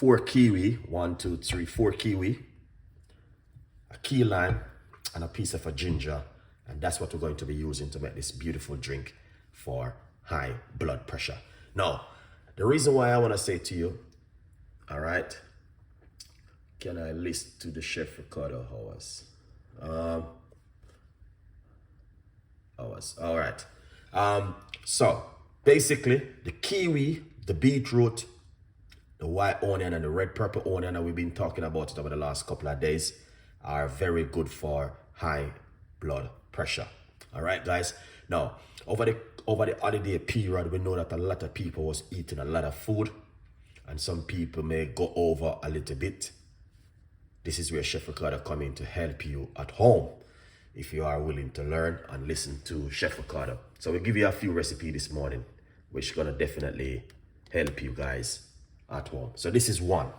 4 kiwi, 1, 2, 3, 4 kiwi, a key lime, and a piece of a ginger. And that's what we're going to be using to make this beautiful drink for high blood pressure. Now, the reason why I want to say to you, all right, can I list to the Chef Ricardo hours? All right. So basically the kiwi, the beetroot, the white onion and the red purple onion, and we've been talking about it over the last couple of days, are very good for high blood pressure. All right, guys. Now, over the holiday period, we know that a lot of people was eating a lot of food, and some people may go over a little bit. This is where Chef Ricardo come in to help you at home, if you are willing to learn and listen to Chef Ricardo. So we'll give you a few recipes this morning, which is gonna definitely help you guys at home. So this is one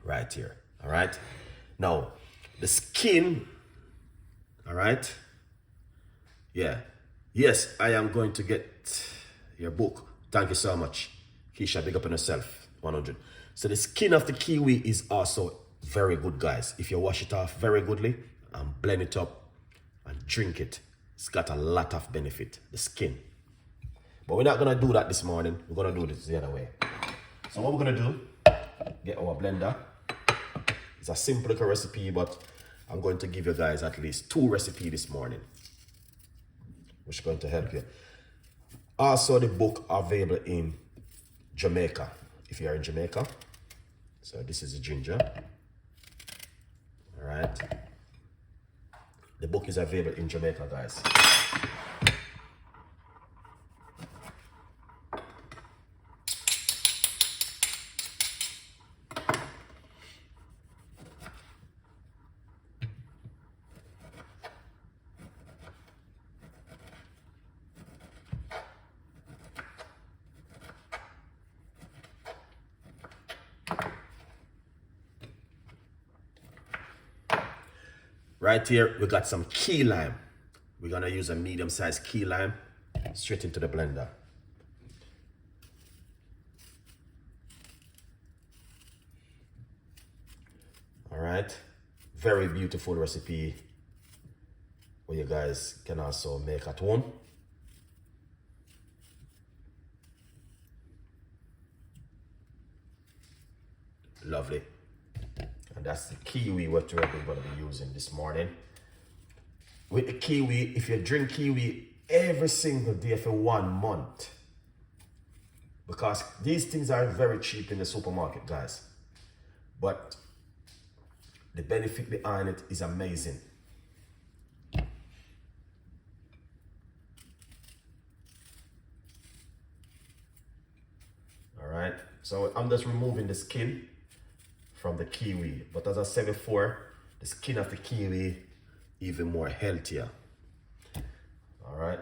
right here. All right. Now the skin. All right. Yeah. Yes, I am going to get your book. Thank you so much, Keisha. Big up on yourself. 100. So the skin of the kiwi is also very good, guys. If you wash it off very goodly and blend it up and drink it, it's got a lot of benefit, the skin. But we're not gonna do that this morning. We're gonna do this the other way. So what we're gonna do, get our blender. It's a simple little recipe, but I'm going to give you guys at least 2 recipes this morning, which is going to help you. Also, the book available in Jamaica, if you are in Jamaica. So this is the ginger. All right. The book is available in Jamaica, guys. Right here, we got some key lime. We're gonna use a medium-sized key lime straight into the blender. All right, very beautiful recipe where you guys can also make at home. Lovely. And that's the kiwi what we're going to be using this morning. With the kiwi, if you drink kiwi every single day for 1 month, because these things are very cheap in the supermarket, guys, but the benefit behind it is amazing. All right, so I'm just removing the skin from the kiwi, but as I said before, the skin of the kiwi even more healthier. All right.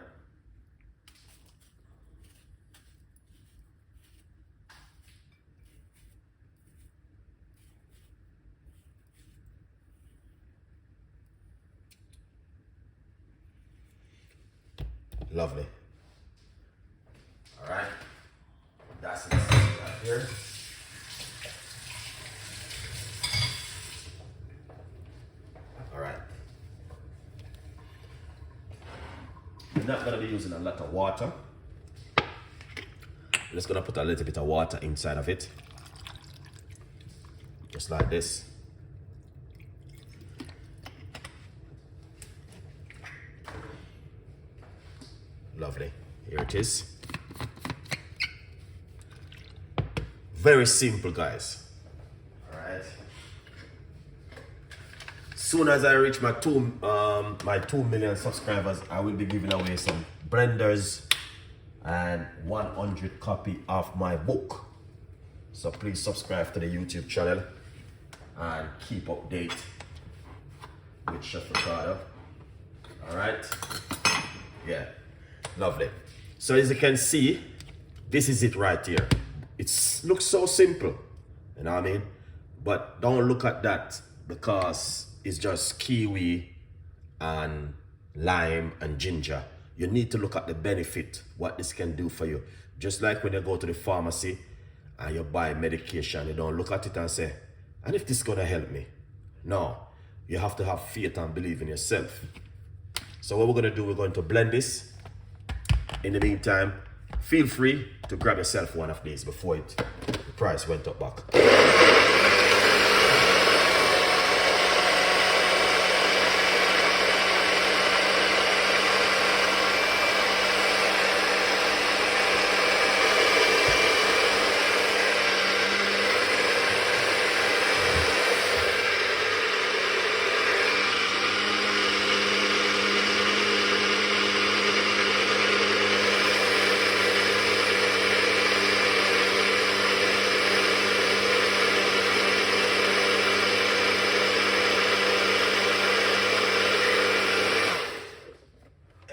Lovely. All right. That's it right here. We're not going to be using a lot of water. We're just going to put a little bit of water inside of it. Just like this. Lovely. Here it is. Very simple, guys. All right. Soon as I reach my 2 million subscribers, I will be giving away some blenders and 100 copy of my book. So please subscribe to the YouTube channel and keep update with Chef Ricardo. All right. Yeah. Lovely. So as you can see, this is it right here. It looks so simple, you know what I mean? But don't look at that because it's just kiwi and lime and ginger. You need to look at the benefit, what this can do for you. Just like when you go to the pharmacy and you buy medication, you don't look at it and say, and if this is gonna help me? No, you have to have faith and believe in yourself. So what we're gonna do, we're going to blend this. In the meantime, feel free to grab yourself one of these before the price went up back.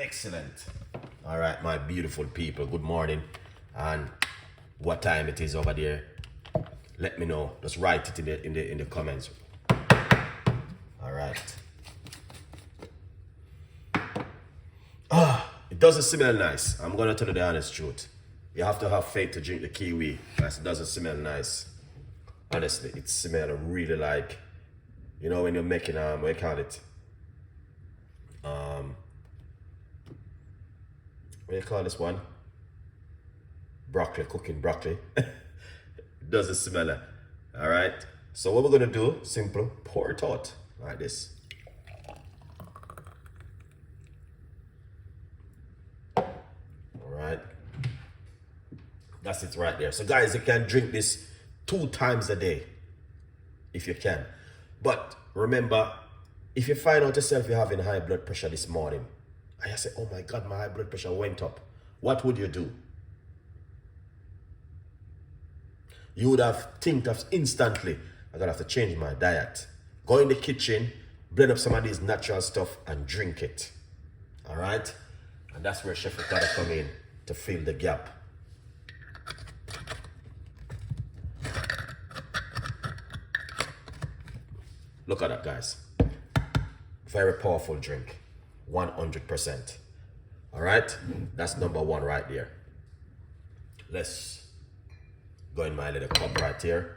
Excellent. All right, my beautiful people, good morning. And what time it is over there, let me know. Just write it in the comments. All right. It doesn't smell nice. I'm gonna tell you the honest truth. You have to have faith to drink the kiwi. It doesn't smell nice. Honestly, it smells really like, you know, when you're making what do you call it? What do you call this one? Broccoli, cooking broccoli. It doesn't smell it. All right. So what we're gonna do, simple, pour it out like this. All right. That's it right there. So guys, you can drink this 2 times a day if you can. But remember, if you find out yourself you're having high blood pressure this morning, and you say, oh my God, my high blood pressure went up, what would you do? You would have think of instantly, I'm gonna have to change my diet. Go in the kitchen, blend up some of these natural stuff and drink it. All right? And that's where Chef Ricardo come in to fill the gap. Look at that, guys. Very powerful drink. 100%. All right? That's number 1 right there. Let's go in my little cup right here.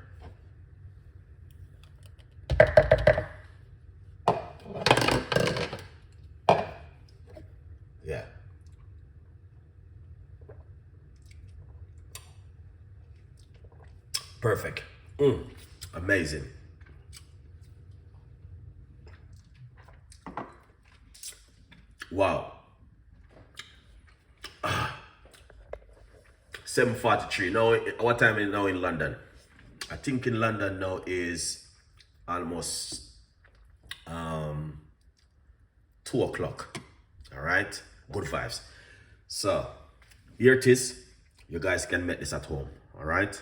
Yeah. Perfect. Amazing. Wow. 7:43. Now, what time is it now in London? I think in London now is almost 2 o'clock. All right. Good vibes. So here it is. You guys can make this at home. All right.